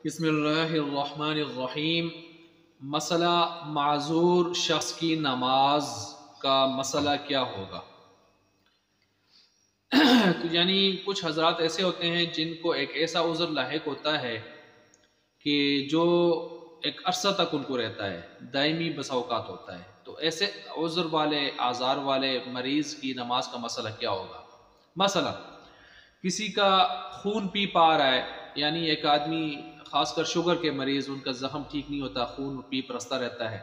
بسم اللہ الرحمن الرحیم۔ مسئلہ معذور شخص کی نماز کا مسئلہ کیا ہوگا؟ تو یعنی کچھ حضرات ایسے ہوتے ہیں جن کو ایک ایسا عذر لاحق ہوتا ہے کہ جو ایک عرصہ تک ان کو رہتا ہے، دائمی بسا اوقات ہوتا ہے، تو ایسے عذر والے آزار والے مریض کی نماز کا مسئلہ کیا ہوگا؟ مثلا کسی کا خون پی پا رہا ہے، یعنی ایک آدمی خاص کر شوگر کے مریض، ان کا زخم ٹھیک نہیں ہوتا، خون پیپ رستا رہتا ہے،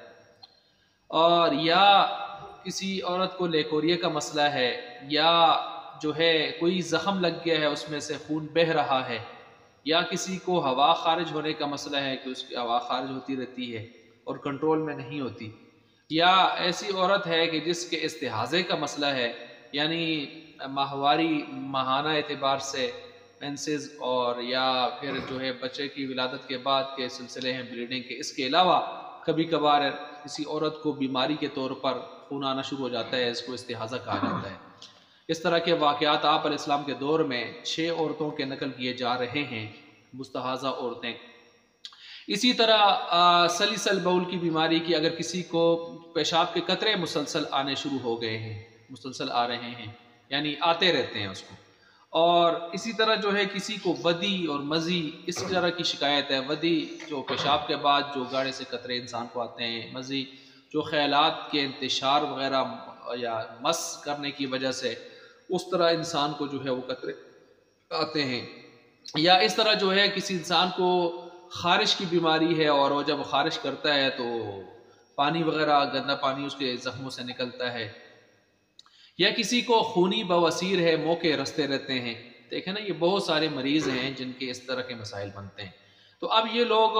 اور یا کسی عورت کو لیکوریا کا مسئلہ ہے، یا جو ہے کوئی زخم لگ گیا ہے اس میں سے خون بہہ رہا ہے، یا کسی کو ہوا خارج ہونے کا مسئلہ ہے کہ اس کی ہوا خارج ہوتی رہتی ہے اور کنٹرول میں نہیں ہوتی، یا ایسی عورت ہے کہ جس کے استحاضے کا مسئلہ ہے، یعنی ماہواری ماہانہ اعتبار سے مینسز، اور یا پھر جو ہے بچے کی ولادت کے بعد کے سلسلے ہیں بلیڈنگ کے، اس کے علاوہ کبھی کبھار کسی عورت کو بیماری کے طور پر خون آنا شروع ہو جاتا ہے، اس کو استحاضہ کہا جاتا ہے۔ اس طرح کے واقعات آپ علیہ السلام کے دور میں 6 عورتوں کے نقل کیے جا رہے ہیں، مستحاضہ عورتیں۔ اسی طرح سلیسل بول کی بیماری کی، اگر کسی کو پیشاب کے قطرے مسلسل آنے شروع ہو گئے ہیں، مسلسل آ رہے ہیں، یعنی آتے رہتے ہیں اس کو، اور اسی طرح جو ہے کسی کو ودی اور مزی، اس طرح کی شکایت ہے، ودی جو پیشاب کے بعد جو گاڑے سے قطرے انسان کو آتے ہیں، مزی جو خیالات کے انتشار وغیرہ یا مس کرنے کی وجہ سے اس طرح انسان کو جو ہے وہ قطرے آتے ہیں، یا اس طرح جو ہے کسی انسان کو خارش کی بیماری ہے اور وہ جب خارش کرتا ہے تو پانی وغیرہ گندا پانی اس کے زخموں سے نکلتا ہے، یا کسی کو خونی بواسیر ہے، منہ کے رستے رہتے ہیں، دیکھیں نا، یہ بہت سارے مریض ہیں جن کے اس طرح کے مسائل بنتے ہیں۔ تو اب یہ لوگ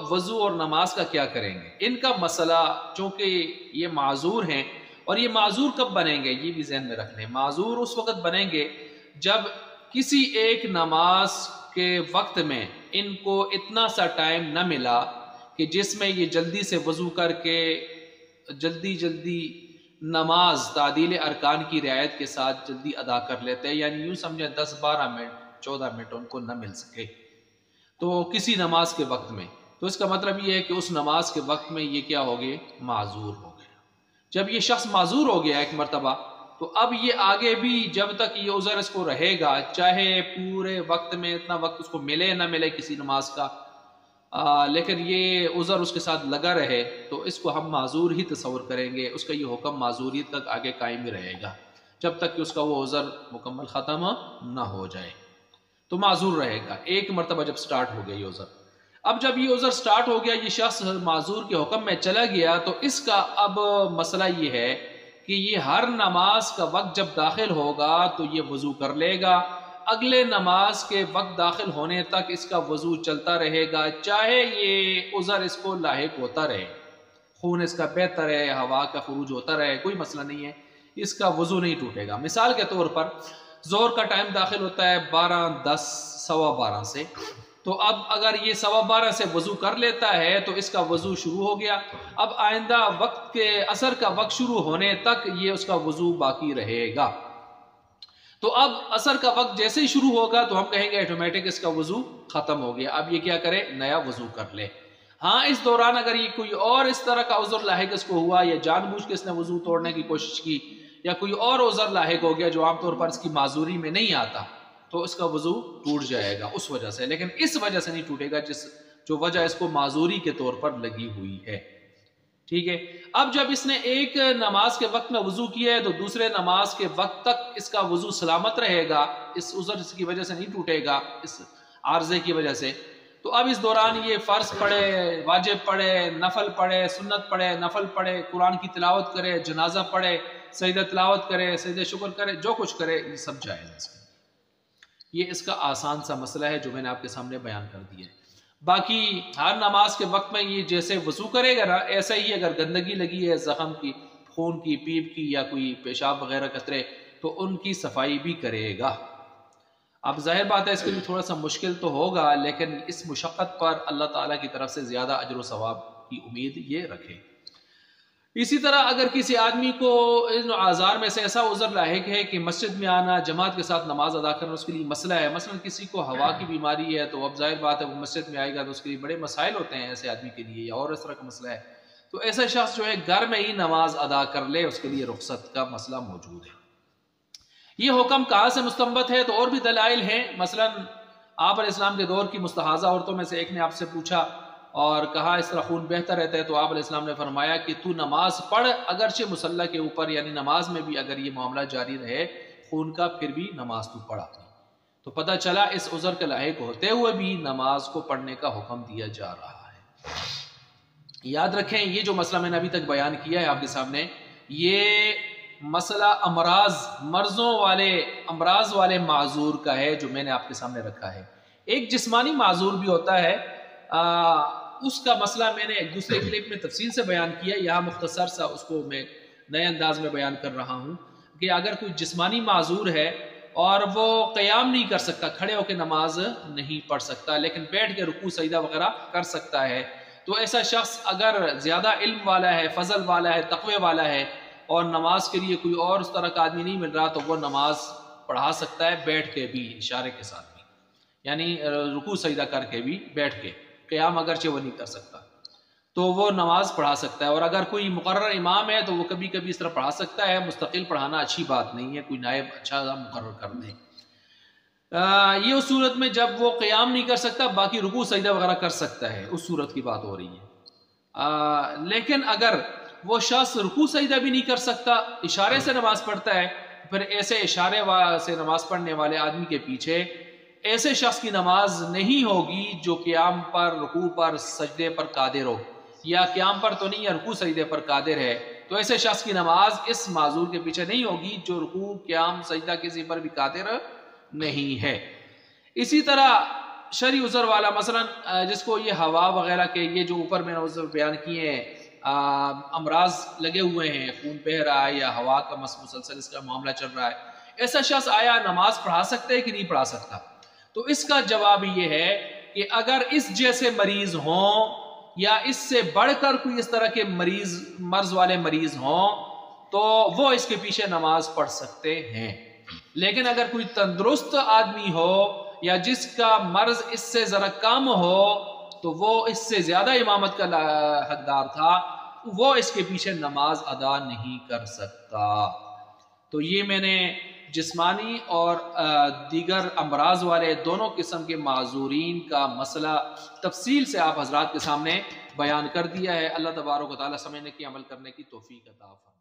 وضو اور نماز کا کیا کریں گے؟ ان کا مسئلہ، چونکہ یہ معذور ہیں، اور یہ معذور کب بنیں گے یہ بھی ذہن میں رکھ لیں، معذور اس وقت بنیں گے جب کسی ایک نماز کے وقت میں ان کو اتنا سا ٹائم نہ ملا کہ جس میں یہ جلدی سے وضو کر کے جلدی نماز تعدیل ارکان کی رعایت کے ساتھ جلدی ادا کر لیتے ہیں، یعنی یوں سمجھیں 10-12 منٹ 14 منٹ ان کو نہ مل سکے تو کسی نماز کے وقت میں، تو اس کا مطلب یہ ہے کہ اس نماز کے وقت میں یہ کیا ہو گئے؟ معذور ہو گئے۔ جب یہ شخص معذور ہو گیا ایک مرتبہ، تو اب یہ آگے بھی جب تک یہ عذر اس کو رہے گا، چاہے پورے وقت میں اتنا وقت اس کو ملے نہ ملے کسی نماز کا، لیکن یہ عذر اس کے ساتھ لگا رہے، تو اس کو ہم معذور ہی تصور کریں گے، اس کا یہ حکم معذوریت تک آگے قائم ہی رہے گا جب تک کہ اس کا وہ عذر مکمل ختم نہ ہو جائے، تو معذور رہے گا ایک مرتبہ جب سٹارٹ ہو گیا یہ عذر۔ اب جب یہ عذر سٹارٹ ہو گیا، یہ شخص معذور کے حکم میں چلا گیا، تو اس کا اب مسئلہ یہ ہے کہ یہ ہر نماز کا وقت جب داخل ہوگا تو یہ وضو کر لے گا، اگلے نماز کے وقت داخل ہونے تک اس کا وضو چلتا رہے گا، چاہے یہ عذر اس کو لاحق ہوتا رہے، خون اس کا بہتا رہے، ہوا کا خروج ہوتا رہے، کوئی مسئلہ نہیں ہے، اس کا وضو نہیں ٹوٹے گا۔ مثال کے طور پر ظہر کا ٹائم داخل ہوتا ہے 12:10 12:15 سے، تو اب اگر یہ 12:15 سے وضو کر لیتا ہے تو اس کا وضو شروع ہو گیا، اب آئندہ وقت کے عصر کا وقت شروع ہونے تک یہ اس کا وضو باقی رہے گا۔ تو اب عصر کا وقت جیسے ہی شروع ہوگا تو ہم کہیں گے آٹومیٹک اس کا وضو ختم ہو گیا، اب یہ کیا کرے؟ نیا وضو کر لے۔ ہاں، اس دوران اگر یہ کوئی اور اس طرح کا عذر لاحق اس کو ہوا، یا جان بوجھ کے اس نے وضو توڑنے کی کوشش کی، یا کوئی اور عذر لاحق ہو گیا جو عام طور پر اس کی معذوری میں نہیں آتا، تو اس کا وضو ٹوٹ جائے گا اس وجہ سے، لیکن اس وجہ سے نہیں ٹوٹے گا جو وجہ اس کو معذوری کے طور پر لگی ہوئی ہے۔ ٹھیک ہے، اب جب اس نے ایک نماز کے وقت میں وضو کیا ہے تو دوسرے نماز کے وقت تک اس کا وضو سلامت رہے گا، اس عذر کی وجہ سے نہیں ٹوٹے گا، اس عارضے کی وجہ سے۔ تو اب اس دوران یہ فرض پڑھے، واجب پڑھے، نفل پڑھے، سنت پڑھے، نفل پڑھے، قرآن کی تلاوت کرے، جنازہ پڑھے، سجدہ تلاوت کرے، سجدہ شکر کرے، جو کچھ کرے، یہ سب جائز ہے۔ یہ اس کا آسان سا مسئلہ ہے جو میں نے آپ کے سامنے بیان کر دیا ہے۔ باقی ہر نماز کے وقت میں یہ جیسے وضو کرے گا نا، ایسا ہی اگر گندگی لگی ہے زخم کی، خون کی، پیپ کی، یا کوئی پیشاب وغیرہ قطرے، تو ان کی صفائی بھی کرے گا۔ اب ظاہر بات ہے اس کے لیے تھوڑا سا مشکل تو ہوگا، لیکن اس مشقت پر اللہ تعالیٰ کی طرف سے زیادہ اجر و ثواب کی امید یہ رکھے۔ اسی طرح اگر کسی آدمی کو ان اعذار میں سے ایسا عذر لاحق ہے کہ مسجد میں آنا، جماعت کے ساتھ نماز ادا کرنا اس کے لیے مسئلہ ہے، مثلا کسی کو ہوا کی بیماری ہے تو اب ظاہر بات ہے وہ مسجد میں آئے گا تو اس کے لیے بڑے مسائل ہوتے ہیں ایسے آدمی کے لیے، یا اور اس طرح کا مسئلہ ہے، تو ایسا شخص جو ہے گھر میں ہی نماز ادا کر لے، اس کے لیے رخصت کا مسئلہ موجود ہے۔ یہ حکم کہاں سے مستنبط ہے؟ تو اور بھی دلائل ہیں، مثلا آپ علیہ السلام کے دور کی مستحاضہ عورتوں میں سے ایک نے آپ سے پوچھا اور کہا اس طرح خون بہتا رہتا ہے، تو آپ علیہ السلام نے فرمایا کہ تو نماز پڑھ، اگرچہ مصلی کے اوپر، یعنی نماز میں بھی اگر یہ معاملہ جاری رہے خون کا، پھر بھی نماز تو پڑھا۔ تو پتہ چلا اس عذر کے لاحق ہوتے ہوئے بھی نماز کو پڑھنے کا حکم دیا جا رہا ہے۔ یاد رکھیں یہ جو مسئلہ میں نے ابھی تک بیان کیا ہے آپ کے سامنے، یہ مسئلہ امراض والے معذور کا ہے جو میں نے آپ کے سامنے رکھا ہے۔ ایک جسمانی معذور بھی ہوتا ہے، اس کا مسئلہ میں نے ایک دوسرے کلپ میں تفصیل سے بیان کیا، یہاں مختصر سا اس کو میں نئے انداز میں بیان کر رہا ہوں کہ اگر کوئی جسمانی معذور ہے اور وہ قیام نہیں کر سکتا، کھڑے ہو کے نماز نہیں پڑھ سکتا، لیکن بیٹھ کے رکوع سجدہ وغیرہ کر سکتا ہے، تو ایسا شخص اگر زیادہ علم والا ہے، فضل والا ہے، تقوی والا ہے اور نماز کے لیے کوئی اور اس طرح کا آدمی نہیں مل رہا، تو وہ نماز پڑھا سکتا ہے بیٹھ کے بھی، اشارے کے ساتھ بھی، یعنی رکوع سجدہ کر کے بھی، بیٹھ کے، قیام اگرچہ وہ نہیں کر سکتا تو وہ نماز پڑھا سکتا ہے۔ اور اگر کوئی مقرر امام ہے تو وہ کبھی کبھی اس طرح پڑھا سکتا ہے، مستقل پڑھانا اچھی بات نہیں ہے، کوئی نائب اچھا مقرر کر دے۔ یہ اس صورت میں جب وہ قیام نہیں کر سکتا، باقی رکوع سجدہ وغیرہ کر سکتا ہے، اس صورت کی بات ہو رہی ہے۔ لیکن اگر وہ شخص رکوع سجدہ بھی نہیں کر سکتا، اشارے سے نماز پڑھتا ہے، پھر ایسے اشارے سے نماز پڑھنے والے آدمی کے پیچھے ایسے شخص کی نماز نہیں ہوگی جو قیام پر، رکوع پر، سجدے پر قادر ہو، یا قیام پر تو نہیں یا رکوع سجدے پر قادر ہے، تو ایسے شخص کی نماز اس معذور کے پیچھے نہیں ہوگی جو رکوع، قیام، سجدہ کسی پر بھی قادر نہیں ہے۔ اسی طرح شرعی عذر والا، مثلا جس کو یہ ہوا وغیرہ کے، یہ جو اوپر میں نے عذر بیان کیے ہیں، امراض لگے ہوئے ہیں، خون بہ رہا ہے یا ہوا کا مسلسل اس کا معاملہ چل رہا ہے، ایسا شخص آیا نماز پڑھا سکتا ہے کہ نہیں پڑھا سکتا؟ تو اس کا جواب یہ ہے کہ اگر اس جیسے مریض ہوں یا اس سے بڑھ کر کوئی اس طرح کے مرض والے مریض ہوں تو وہ اس کے پیچھے نماز پڑھ سکتے ہیں، لیکن اگر کوئی تندرست آدمی ہو یا جس کا مرض اس سے ذرا کم ہو تو وہ اس سے زیادہ امامت کا حقدار تھا، وہ اس کے پیچھے نماز ادا نہیں کر سکتا۔ تو یہ میں نے جسمانی اور دیگر امراض والے دونوں قسم کے معذورین کا مسئلہ تفصیل سے آپ حضرات کے سامنے بیان کر دیا ہے۔ اللہ تبارک و تعالیٰ سمجھنے کی، عمل کرنے کی توفیق عطا فرمائے۔